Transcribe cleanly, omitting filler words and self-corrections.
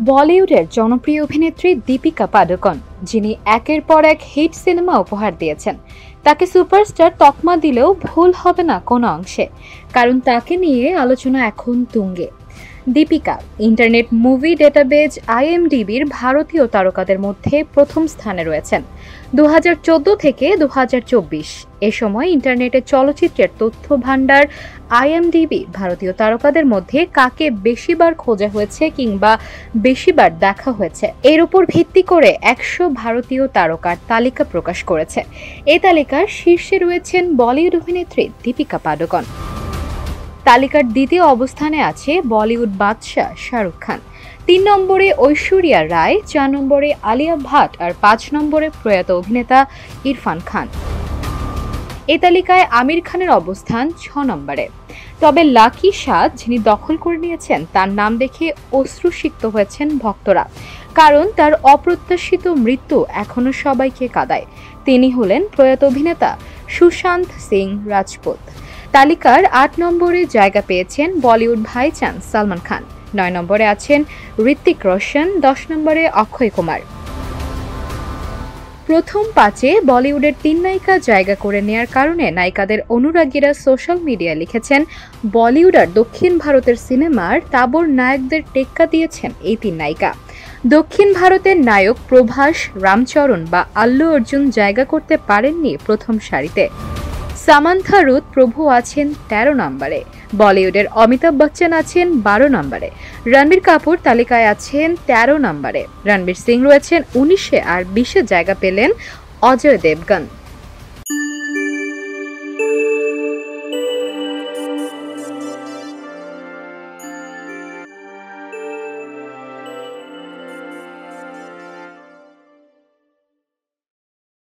বলিউডের জনপ্রিয় অভিনেত্রী দীপিকা পাডুকোন, যিনি একের পর এক হিট সিনেমা উপহার দিয়েছেন, তাকে সুপারস্টার তকমা দিলেও ভুল হবে না কোনো অংশে, কারণ তাকে নিয়ে আলোচনা এখন তুঙ্গে। দীপিকা ইন্টারনেট মুভি ডেটাবেজ IMDb'র ভারতীয় তারকাদের মধ্যে প্রথম স্থানে রয়েছেন 2014 থেকে 2024। এ সময় ইন্টারনেটে চলচ্চিত্রের তথ্য ভান্ডার IMDb ভারতীয় তারকাদের মধ্যে কাকে বেশিবার খোঁজা হয়েছে কিংবা বেশিবার দেখা হয়েছে এর উপর ভিত্তি করে 100 ভারতীয় তারকার তালিকা প্রকাশ করেছে। এই তালিকার শীর্ষে রয়েছেন বলিউড অভিনেত্রী দীপিকা পাডুকোন। তালিকার দ্বিতীয় অবস্থানে আছে বলিউড বাদশা শাহরুখ খান, 3 নম্বরে ঐশ্বরিয়া রায়, 4 নম্বরে আলিয়া ভাট আর 5 নম্বরে প্রয়াত অভিনেতা ইরফান খান। এই তালিকায় আমির খানের অবস্থান 6 নম্বরে। তবে লাকি সাদ যিনি দখল করে নিয়েছেন, তার নাম দেখে অশ্রুসিক্ত হয়েছেন ভক্তরা, কারণ তার অপ্রত্যাশিত মৃত্যু এখনো সবাইকে কাঁদায়। তিনি হলেন প্রয়াত অভিনেতা সুশান্ত সিং রাজপুত। তালিকার 8 নম্বরে জায়গা পেয়েছেন বলিউড ভাইচান সালমান খান, 9 নম্বরে আছেন ঋত্বিক রোশন, 10 নম্বরে অক্ষয় কুমার। প্রথম 5-এ বলিউডের 3 নায়িকা জায়গা করে নেয়ার কারণে নায়িকাদের অনুরাগীরা সোশ্যাল মিডিয়ায় লিখেছেন, বলিউড আর দক্ষিণ ভারতের সিনেমার তাবর নায়কদের টেক্কা দিয়েছেন এই 3 নায়িকা। দক্ষিণ ভারতের নায়ক প্রভাস, রামচরণ বা আল্লু অর্জুন জায়গা করতে পারেননি প্রথম সারিতে। সামান্থা রুথ প্রভু আছেন 13 নম্বরে, বলিউডের অমিতাভ বচ্চন আছেন 12 নম্বরে, রণবীর কাপুর তালিকায় আছেন 13 নম্বরে, রণবীর সিং রয়েছেন 19-এ আর 20-এ জায়গা পেলেন অজয় দেবগন।